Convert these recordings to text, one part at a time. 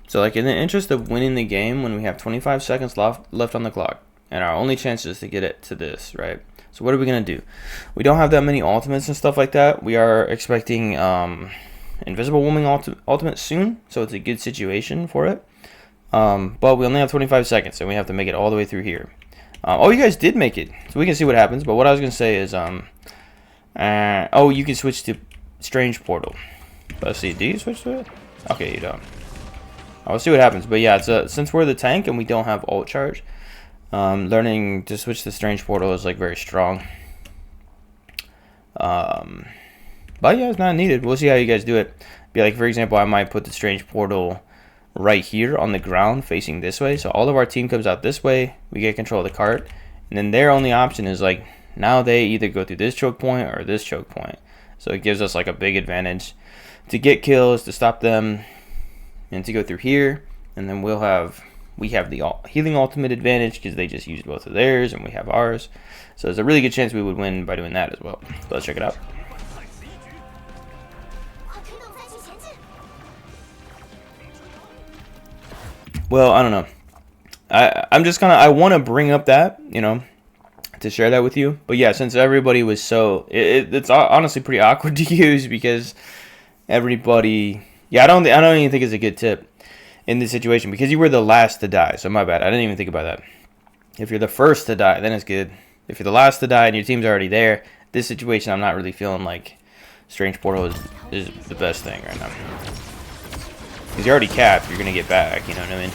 So like in the interest of winning the game when we have 25 seconds left on the clock, and our only chance is to get it to this, right? So what are we going to do? We don't have that many ultimates and stuff like that. We are expecting Invisible Woman ultimate soon, so it's a good situation for it. But we only have 25 seconds, and we have to make it all the way through here. Oh, you guys did make it, so we can see what happens. But what I was going to say is, oh, you can switch to Strange Portal. Let's see, do you switch to it? Okay, you don't. I'll see what happens. But yeah, it's since we're the tank and we don't have ult charge, learning to switch to Strange Portal is like very strong. But yeah, it's not needed. We'll see how you guys do it. Be like, for example, I might put the Strange Portal right here on the ground facing this way, so all of our team comes out this way, we get control of the cart, and then their only option is like, now they either go through this choke point or this choke point. So it gives us like a big advantage to get kills, to stop them, and to go through here. And then we have the healing ultimate advantage because they just used both of theirs and we have ours. So there's a really good chance we would win by doing that as well. So let's check it out. Well, I don't know. I want to bring up that, you know, to share that with you. But yeah, since everybody was so, it's honestly pretty awkward to use because everybody, yeah, I don't even think it's a good tip in this situation because you were the last to die. So my bad. I didn't even think about that. If you're the first to die, then it's good. If you're the last to die and your team's already there, this situation, I'm not really feeling like Strange Portal is the best thing right now. Because you're already capped, you're going to get back, you know what I mean?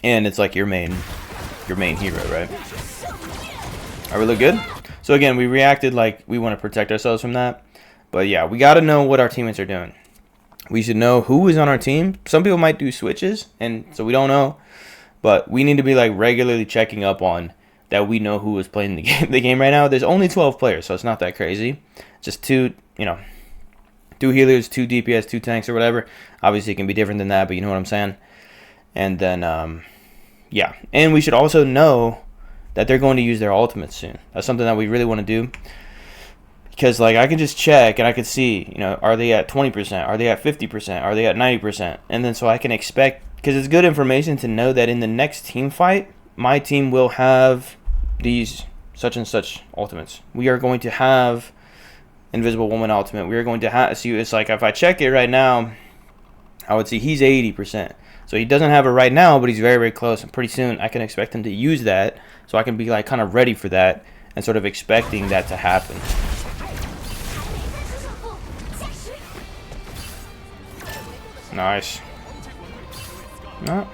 And it's like your main hero, right? Are we look good? So again, we reacted like we want to protect ourselves from that. But yeah, we got to know what our teammates are doing. We should know who is on our team. Some people might do switches, and so we don't know. But we need to be like regularly checking up on that we know who is playing the game right now. There's only 12 players, so it's not that crazy. Just two healers, 2 DPS, 2 tanks, or whatever. Obviously, it can be different than that, but you know what I'm saying. And then, yeah. And we should also know that they're going to use their ultimates soon. That's something that we really want to do. Because, like, I can just check and I can see, you know, are they at 20%? Are they at 50%? Are they at 90%? And then so I can expect, because it's good information to know that in the next team fight, my team will have these such and such ultimates. We are going to have Invisible Woman ultimate. We are going to have, see, it's like if I check it right now, I would see he's 80%. So he doesn't have it right now, but he's very, very close. And pretty soon I can expect him to use that. So I can be like kind of ready for that and sort of expecting that to happen. Nice. No.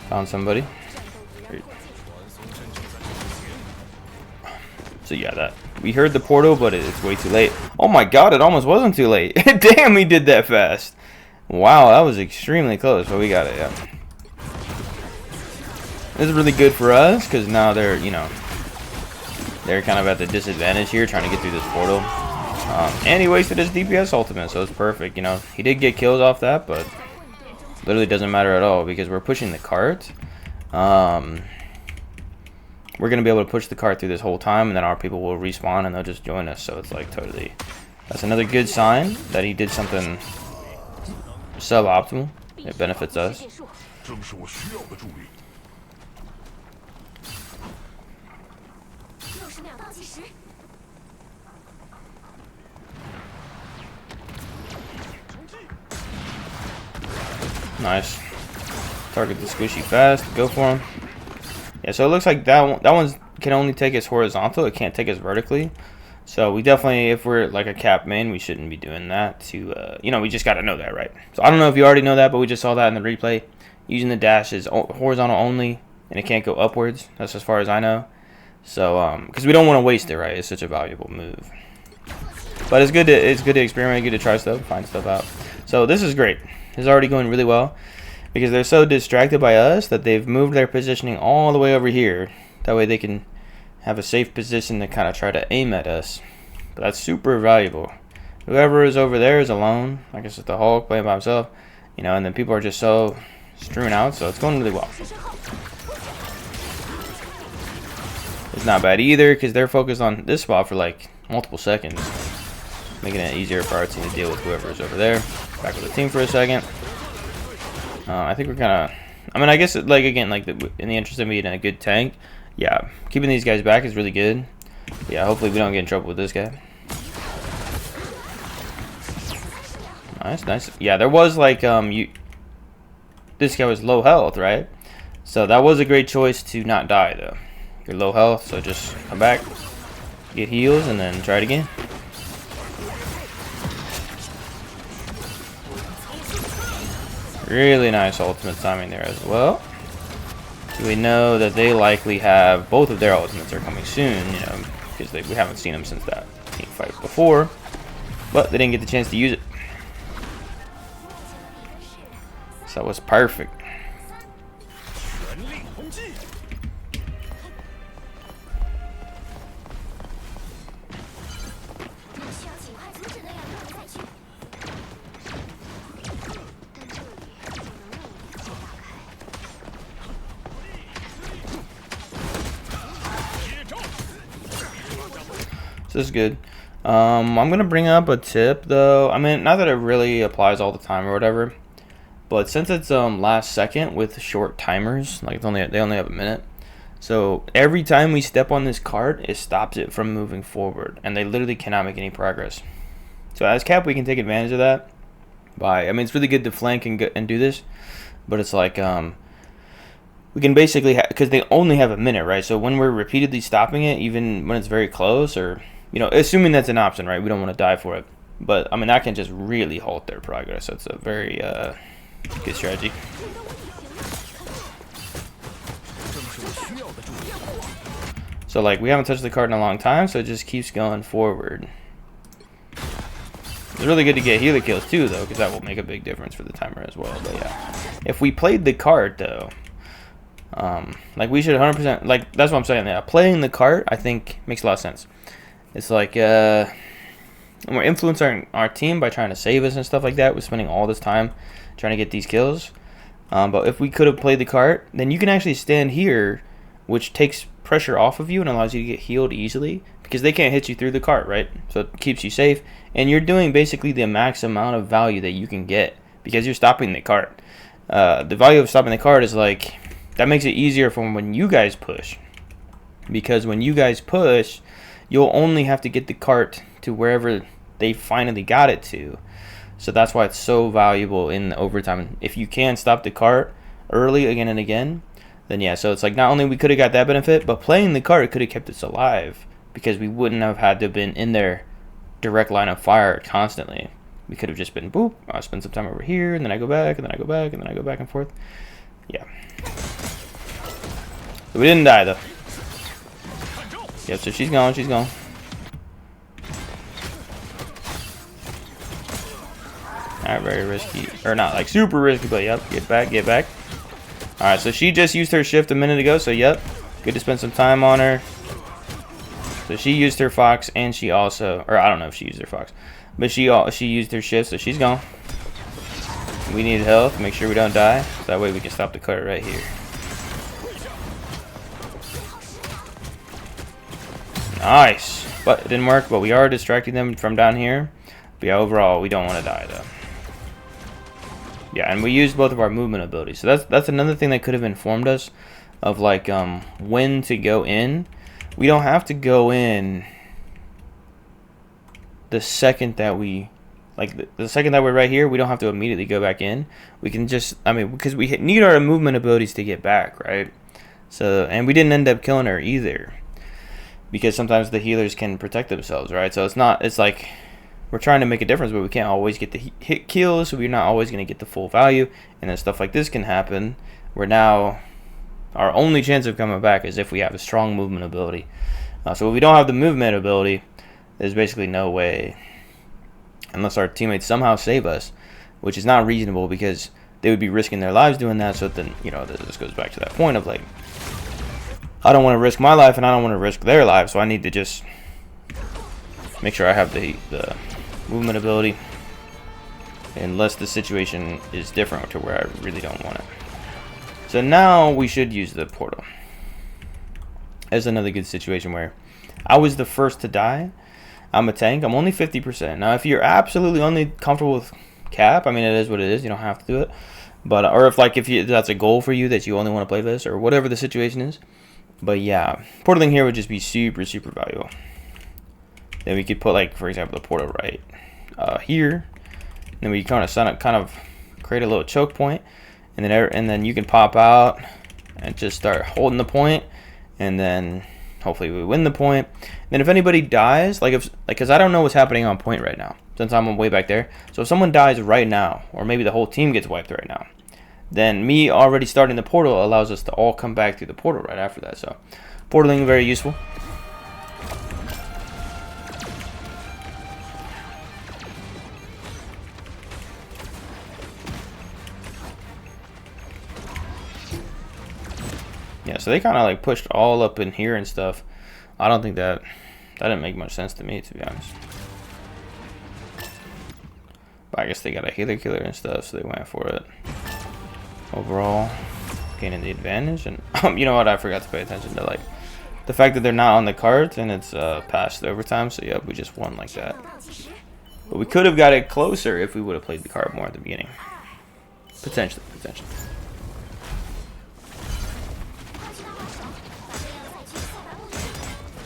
Found somebody. Great. So yeah, that we heard the portal, but it's way too late. Oh my god, it almost wasn't too late. Damn, he did that fast. Wow, that was extremely close, but we got it, yeah. This is really good for us, because now they're, you know, they're kind of at the disadvantage here, trying to get through this portal. And he wasted his DPS ultimate, so it's perfect, you know. He did get kills off that, but literally doesn't matter at all, because we're pushing the cart. We're going to be able to push the cart through this whole time, and then our people will respawn, and they'll just join us, so it's like totally... That's another good sign that he did something suboptimal. It benefits us. Nice. Target the squishy fast. Go for him. Yeah, so it looks like that one's can only take us horizontal. It can't take us vertically. So we definitely, if we're like a cap main, we shouldn't be doing that. To you know, we just got to know that, right? So I don't know if you already know that, but we just saw that in the replay. Using the dash is horizontal only, and it can't go upwards. That's as far as I know. So because we don't want to waste it, right? It's such a valuable move. But it's good to experiment, good to try stuff, find stuff out. So this is great. It's already going really well because they're so distracted by us that they've moved their positioning all the way over here. That way they can have a safe position to kind of try to aim at us. But that's super valuable. Whoever is over there is alone. I guess it's the Hulk playing by himself, you know, and then people are just so strewn out, so it's going really well. It's not bad either because they're focused on this spot for like multiple seconds, making it easier for our team to deal with whoever is over there. Back with the team for a second. I think we're kind of... I mean, I guess, like, again, like, in the interest of being a good tank, yeah, keeping these guys back is really good. Yeah, hopefully we don't get in trouble with this guy. Nice, nice. Yeah, there was, like, this guy was low health, right? So that was a great choice to not die, though. You're low health, so just come back, get heals, and then try it again. Really nice ultimate timing there as well. We know that they likely have both of their ultimates are coming soon, you know, because we haven't seen them since that team fight before, but they didn't get the chance to use it. So that was perfect. This is good. I'm gonna bring up a tip though. I mean, not that it really applies all the time or whatever, but since it's last second with short timers, like they only have a minute, so every time we step on this cart, it stops it from moving forward, and they literally cannot make any progress. So as Cap, we can take advantage of that by, I mean, it's really good to flank and do this, but it's like we can basically, because they only have a minute, right? So when we're repeatedly stopping it, even when it's very close, or, you know, assuming that's an option, right? We don't want to die for it. But, I mean, that can just really halt their progress. So it's a very good strategy. So, like, we haven't touched the card in a long time, so it just keeps going forward. It's really good to get healer kills, too, though, because that will make a big difference for the timer as well. But, yeah. If we played the card, though, like, we should 100%, like, that's what I'm saying. Yeah, playing the cart, I think, makes a lot of sense. It's like, we're influencing our team by trying to save us and stuff like that. We're spending all this time trying to get these kills. But if we could have played the cart, then you can actually stand here, which takes pressure off of you and allows you to get healed easily, because they can't hit you through the cart, right? So it keeps you safe, and you're doing basically the max amount of value that you can get because you're stopping the cart. The value of stopping the cart is like, that makes it easier for when you guys push, because when you guys push, you'll only have to get the cart to wherever they finally got it to. So that's why it's so valuable in the overtime. If you can stop the cart early again and again, then yeah, so it's like not only we could have got that benefit, but playing the cart could have kept us alive, because we wouldn't have had to have been in their direct line of fire constantly. We could have just been, boop, I'll spend some time over here, and then I go back, and then I go back, and then I go back and forth. Yeah. So we didn't die, though. Yep, so she's gone, she's gone. Alright, very risky. Or not, like, super risky, but yep, get back, get back. Alright, so she just used her shift a minute ago, so yep. Good to spend some time on her. So she used her Fox, and she also, or I don't know if she used her Fox, but she used her shift, so she's gone. We need health, make sure we don't die, so that way we can stop the cart right here. Nice, but it didn't work, but we are distracting them from down here. But yeah, overall, we don't want to die, though. Yeah, and we used both of our movement abilities, so that's another thing that could have informed us of, like, when to go in. We don't have to go in the second that we, like, the second that we're right here, we don't have to immediately go back in. We can just, I mean, because we need our movement abilities to get back, right? So, and we didn't end up killing her either, because sometimes the healers can protect themselves, right? So it's not, it's like we're trying to make a difference, but we can't always get the hit kills, so we're not always going to get the full value, and then stuff like this can happen, where now our only chance of coming back is if we have a strong movement ability. So if we don't have the movement ability, there's basically no way, unless our teammates somehow save us, which is not reasonable because they would be risking their lives doing that. So then, you know, this goes back to that point of, like, I don't want to risk my life and I don't want to risk their lives, so I need to just make sure I have the movement ability, unless the situation is different to where I really don't want it. So now we should use the portal. is another good situation where I was the first to die. I'm a tank. I'm only 50%. Now, if you're absolutely only comfortable with cap, I mean, it is what it is. You don't have to do it. But, or if that's a goal for you that you only want to play this, or whatever the situation is. But yeah, portaling here would just be super, super valuable. Then we could put, like, for example, the portal right here. And then we kind of create a little choke point, and then you can pop out and just start holding the point, and then hopefully we win the point. And then if anybody dies, because I don't know what's happening on point right now, since I'm way back there. So if someone dies right now, or maybe the whole team gets wiped right now, then me already starting the portal allows us to all come back through the portal right after that. So portaling, very useful. Yeah, so they kind of like pushed all up in here and stuff. I don't think that didn't make much sense to me, to be honest. But I guess they got a healer killer and stuff, so they went for it. Overall, gaining the advantage. And you know what? I forgot to pay attention to like the fact that they're not on the cards and it's past overtime. So yeah, we just won like that. But we could have got it closer if we would have played the card more at the beginning. Potentially.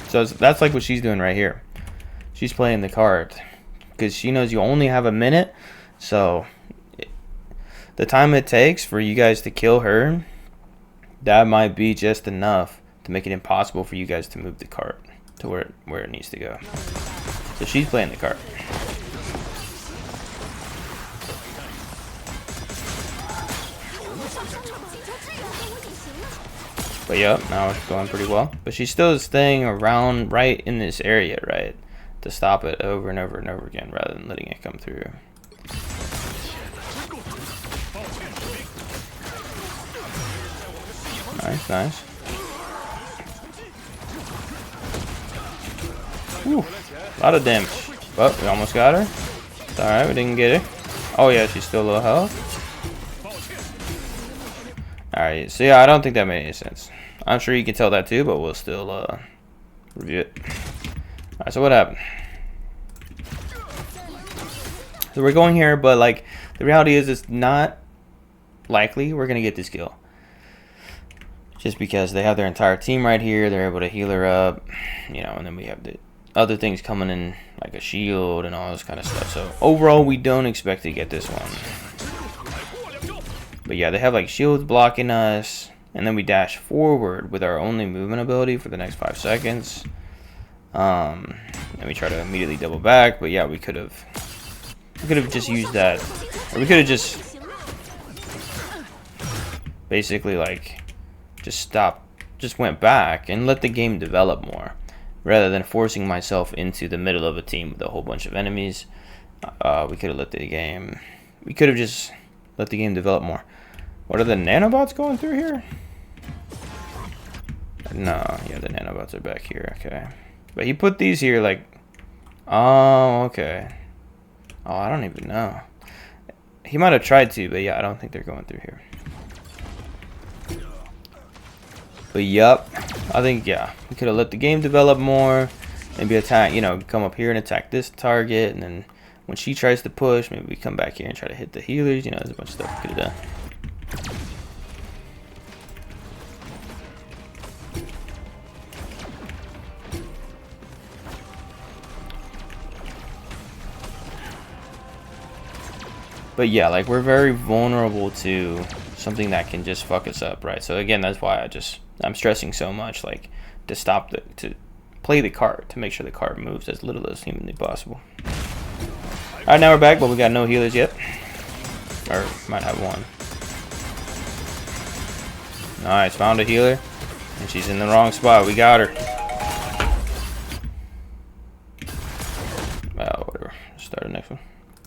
So that's like what she's doing right here. She's playing the card because she knows you only have a minute. So the time it takes for you guys to kill her, that might be just enough to make it impossible for you guys to move the card to where it needs to go. So she's playing the card. But yeah, now it's going pretty well. But she's still staying around right in this area, right? To stop it over and over and over again rather than letting it come through. Nice. Whew, a lot of damage. Well, we almost got her. It's alright, we didn't get her. Oh yeah, she's still low health. Alright, so yeah, I don't think that made any sense. I'm sure you can tell that too, but we'll still review it. Alright, so what happened? So we're going here, but like the reality is it's not likely we're gonna get this kill. Just because they have their entire team right here, they're able to heal her up, you know, and then we have the other things coming in like a shield and all this kind of stuff. So overall, we don't expect to get this one. But yeah, they have like shields blocking us, and then we dash forward with our only movement ability for the next 5 seconds. And we try to immediately double back, but yeah, we could have just used that, or we could have just basically like just went back and let the game develop more, rather than forcing myself into the middle of a team with a whole bunch of enemies. We could have let the game develop more. What are the nanobots going through here? No, yeah, the nanobots are back here. Okay, but he put these here like, oh, okay. Oh, I don't even know. He might have tried to, but yeah, I don't think they're going through here. But yup, I think, yeah, we could have let the game develop more. Maybe attack, you know, come up here and attack this target, and then when she tries to push, maybe we come back here and try to hit the healers. You know, there's a bunch of stuff we could have done. But yeah, like we're very vulnerable to something that can just fuck us up, right? So again, that's why I'm stressing so much, like to play the card, to make sure the card moves as little as humanly possible. All right, now we're back, but we got no healers yet, or might have one. Nice, found a healer, and she's in the wrong spot. We got her.